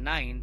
9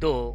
2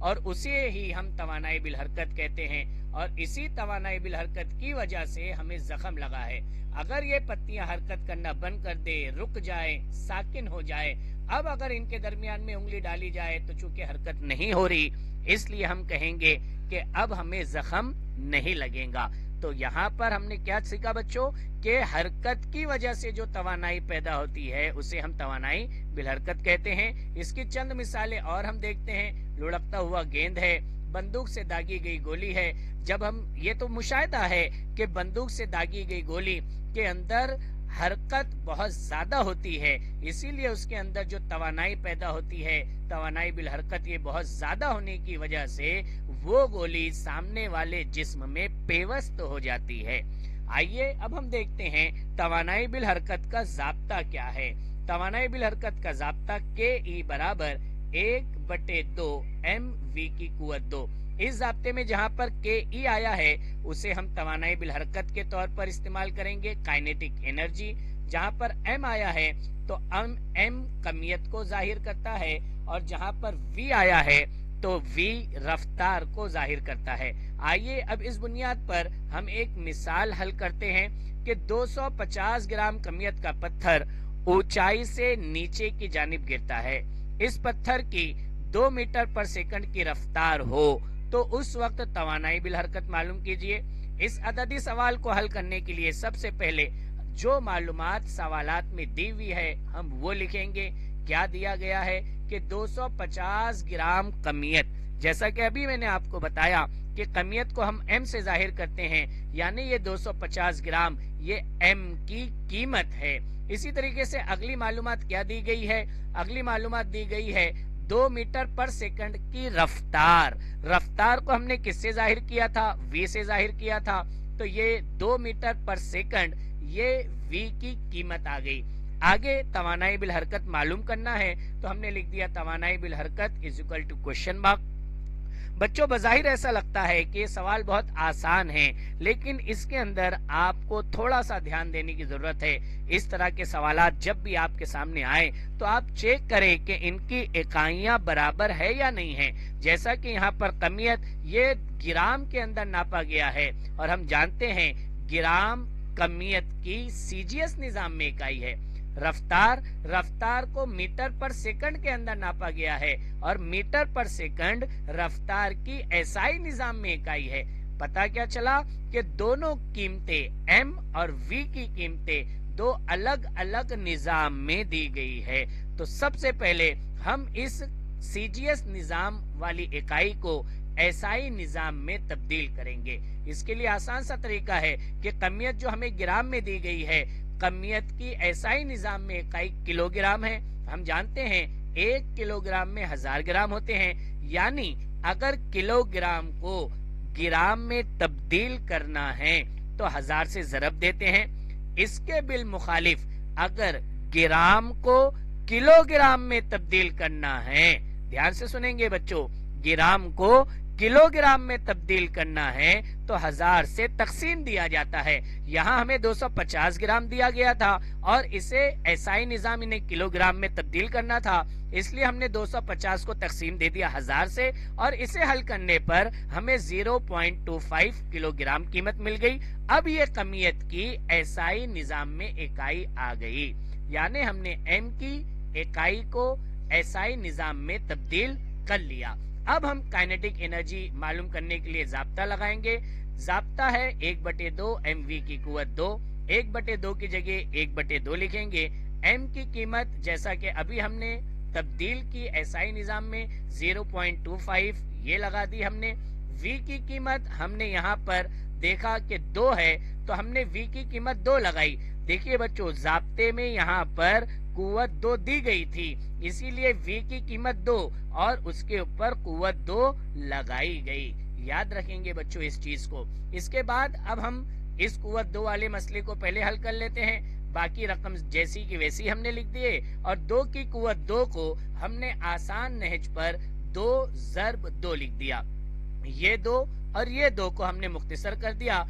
اور اسے ہی ہم توانائی بالحرکت کہتے ہیں، اور اسی توانائی بالحرکت کی وجہ سے ہمیں زخم لگا ہے۔ اگر یہ پتیاں حرکت کرنا بند کر دے، رک جائے، ساکن ہو جائے، اب اگر ان کے درمیان میں انگلی ڈالی جائے تو چونکہ حرکت نہیں ہو رہی، اس لیے ہم کہیں گے کہ اب ہمیں زخم نہیں لگے گا۔ تو یہاں پر ہم نے کیا سیکھا بچوں کہ حرکت کی وجہ سے جو توانائی پیدا ہوتی ہے اسے ہم توانائی بالحرکت کہتے ہیں۔ اس کی چند مثالیں اور ہم دیکھتے ہیں۔ لڑکتا ہوا گیند ہے، بندوق سے داغی گئی گولی ہے۔ جب ہم یہ تو مشاہدہ ہے کہ بندوق سے داغی گئی گولی کے اندر حرکت بہت زیادہ ہوتی ہے، اسی لیے اس کے اندر جو توانائی پیدا ہوتی ہے، توانائی بالحرکت، یہ بہت زیادہ ہونے کی وجہ سے وہ گولی سامنے والے جسم میں پیوست ہو جاتی ہے۔ آئیے اب ہم دیکھتے ہیں توانائی بالحرکت کا ضابطہ کیا ہے۔ توانائی بالحرکت کا ضابطہ KE برابر 1/2 mv کی قوت 2۔ اس ضابطے میں جہاں پر KE آیا ہے اسے ہم توانائی بالحرکت کے طور پر استعمال کریں گے، کائنیٹک انرجی۔ جہاں پر M آیا ہے تو M کمیت کو ظاہر کرتا ہے، اور جہاں پر V آیا ہے تو V رفتار کو ظاہر کرتا ہے۔ آئیے اب اس بنیاد پر ہم ایک مثال حل کرتے ہیں کہ 250 گرام کمیت کا پتھر اونچائی سے نیچے کی جانب گرتا ہے۔ اس پتھر کی 2 میٹر پر سیکنڈ کی رفتار ہو تو اس وقت توانائی بالحرکت معلوم کیجئے۔ اس عددی سوال کو حل کرنے کے لیے سب سے پہلے جو معلومات سوالات میں دی ہوئی ہے ہم وہ لکھیں گے۔ کیا دیا گیا ہے کہ 250 گرام کمیت، جیسا کہ ابھی میں نے آپ کو بتایا کہ کمیت کو ہم M سے ظاہر کرتے ہیں، یعنی یہ 250 گرام یہ M کی قیمت ہے۔ اسی طریقے سے اگلی معلومات کیا دی گئی ہے؟ اگلی معلومات دی گئی ہے 2 میٹر پر سیکنڈ کی رفتار۔ رفتار کو ہم نے کس سے ظاہر کیا تھا؟ V سے ظاہر کیا تھا، تو یہ 2 میٹر پر سیکنڈ یہ V کی قیمت آ گئی۔ آگے توانائی بالحرکت معلوم کرنا ہے تو ہم نے لکھ دیا توانائی بالحرکت = کوشچن مارک۔ بچوں بظاہر ایسا لگتا ہے کہ یہ سوال بہت آسان ہے، لیکن اس کے اندر آپ کو تھوڑا سا دھیان دینے کی ضرورت ہے۔ اس طرح کے سوالات جب بھی آپ کے سامنے آئیں تو آپ چیک کریں کہ ان کی اکائیاں برابر ہے یا نہیں ہے۔ جیسا کہ یہاں پر کمیت یہ گرام کے اندر ناپا گیا ہے، اور ہم جانتے ہیں گرام کمیت کی CGS نظام میں اکائی ہے۔ رفتار کو میٹر پر سیکنڈ کے اندر ناپا گیا ہے، اور میٹر پر سیکنڈ رفتار کی SI نظام میں اکائی ہے۔ پتہ کیا چلا کہ دونوں قیمتیں M اور V کی قیمتیں دو الگ الگ نظام میں دی گئی ہے۔ تو سب سے پہلے ہم اس CGS نظام والی اکائی کو SI نظام میں تبدیل کریں گے۔ اس کے لیے آسان سا طریقہ ہے کہ کمیت جو ہمیں گرام میں دی گئی ہے، کمیت کی SI نظام میں اکائی کلو گرام ہے۔ ہم جانتے ہیں 1 کلو گرام میں 1000 گرام ہوتے ہیں، یعنی اگر کلو گرام کو گرام میں تبدیل کرنا ہے تو 1000 سے ضرب دیتے ہیں۔ اس کے بالمخالف اگر گرام کو کلو گرام میں تبدیل کرنا ہے، دھیان سے سنیں گے بچوں، گرام کو کلو گرام میں تبدیل کرنا ہے تو 1000 سے تقسیم دیا جاتا ہے۔ یہاں ہمیں 250 گرام دیا گیا تھا اور اسے SI نظام انہیں کلو گرام میں تبدیل کرنا تھا، اس لیے ہم نے 250 کو تقسیم دے دیا 1000 سے، اور اسے حل کرنے پر ہمیں 0.25 کلو گرام قیمت مل گئی۔ اب یہ کمیت کی SI نظام میں اکائی آ گئی، یعنی ہم نے M کی اکائی کو SI نظام میں تبدیل کر لیا۔ اب ہم کائنیٹک انرجی معلوم کرنے کے لیے ضابطہ لگائیں گے۔ ضابطہ ہے 1/2 mv کی قوت 2۔ 1/2 کی جگہ 1/2 لکھیں گے۔ M کی قیمت جیسا کہ ابھی ہم نے تبدیل کی SI نظام میں 0.25 یہ لگا دی ہم نے۔ V کی قیمت ہم نے یہاں پر دیکھا کہ 2 ہے تو ہم نے V کی قیمت 2 لگائی۔ دیکھیے بچوں ضابطے میں یہاں پر قوت 2 دی گئی تھی، اسی لیے V کی قیمت 2 اور اس کے اوپر قوت 2 لگائی گئی۔ یاد رکھیں گے بچوں اس چیز کو۔ اس کے بعد اب ہم اس قوت 2 والے مسئلے کو پہلے حل کر لیتے ہیں۔ باقی رقم جیسی کی ویسی ہم نے لکھ دیے، اور 2 کی قوت 2 کو ہم نے آسان نہج پر 2 ضرب 2 لکھ دیا۔ یہ 2 اور یہ 2 کو ہم نے مختصر کر دیا،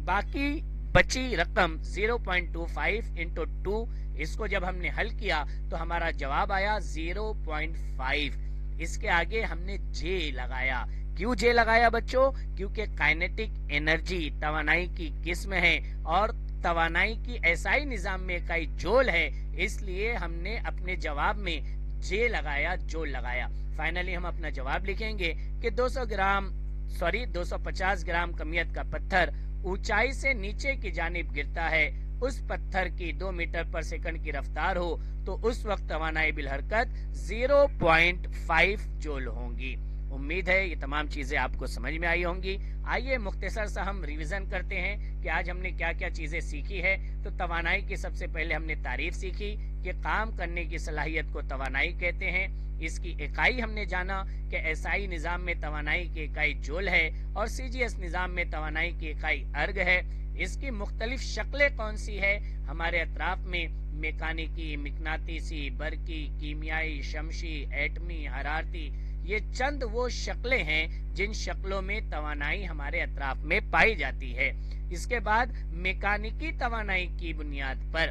باقی بچی رقم 0.25 انٹو 2، اس کو جب ہم نے حل کیا تو ہمارا جواب آیا 0.5۔ اس کے آگے ہم نے جے لگایا۔ کیوں جے لگایا بچوں؟ کیونکہ کائنیٹک انرجی توانائی کی قسم ہے اور توانائی کی ایسائی نظام میں اکائی جول ہے، اس لیے ہم نے اپنے جواب میں جے لگایا، جول لگایا۔ فائنلی ہم اپنا جواب لکھیں گے کہ 250 گرام کمیت کا پتھر اونچائی سے نیچے کی جانب گرتا ہے، اس پتھر کی 2 میٹر پر سیکنڈ کی رفتار ہو تو اس وقت توانائی بالحرکت 0.5 جول ہوں گی۔ امید ہے یہ تمام چیزیں آپ کو سمجھ میں آئی ہوں گی۔ آئیے مختصر سا ہم ریویژن کرتے ہیں کہ آج ہم نے کیا کیا چیزیں سیکھی ہے۔ تو توانائی کی سب سے پہلے ہم نے تعریف سیکھی کہ کام کرنے کی صلاحیت کو توانائی کہتے ہیں۔ اس کی اکائی ہم نے جانا کہ ایسائی نظام میں توانائی کی اکائی جول ہے اور سی جی ایس نظام میں توانائی کی اکائی ارگ ہے۔ اس کی مختلف شکلیں کون سی ہے؟ ہمارے اطراف میں میکانیکی، مقناطیسی، برقی، کیمیائی، شمسی، ایٹمی، حرارتی، یہ چند وہ شکلیں ہیں جن شکلوں میں توانائی ہمارے اطراف میں پائی جاتی ہے۔ اس کے بعد میکانیکی توانائی کی بنیاد پر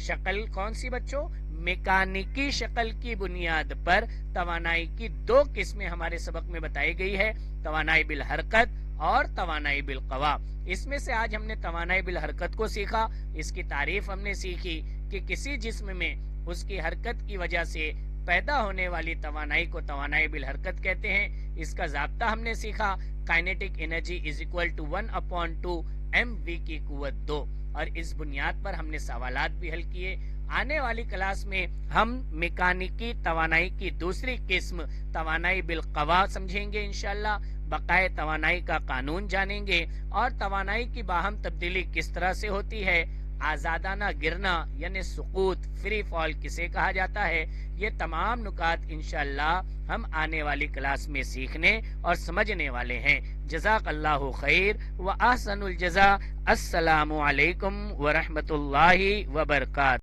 شکل کون سی بچوں؟ میکانیکی شکل کی بنیاد پر توانائی کی 2 قسمیں ہمارے سبق میں بتائی گئی ہے، توانائی بالحرکت اور توانائی بالقوا۔ اس میں سے آج ہم نے توانائی بالحرکت کو سیکھا۔ اس کی تعریف ہم نے سیکھی کہ کسی جسم میں اس کی حرکت کی وجہ سے پیدا ہونے والی توانائی کو توانائی بالحرکت کہتے ہیں۔ اس کا ضابطہ ہم نے سیکھا، kinetic energy is equal to 1/2 mv کی قوت 2، اور اس بنیاد پر ہم نے سوالات بھی حل کیے۔ آنے والی کلاس میں ہم میکانیکی توانائی کی دوسری قسم توانائی بالقوا سمجھیں گے انشاءاللہ، بقائے توانائی کا قانون جانیں گے اور توانائی کی باہم تبدیلی کس طرح سے ہوتی ہے، آزادانہ گرنا یعنی سقوط، فری فال کسے کہا جاتا ہے۔ یہ تمام نکات انشاءاللہ ہم آنے والی کلاس میں سیکھنے اور سمجھنے والے ہیں۔ جزاک اللہ خیر و احسن الجزا۔ السلام علیکم ورحمۃ اللہ وبرکاتہ۔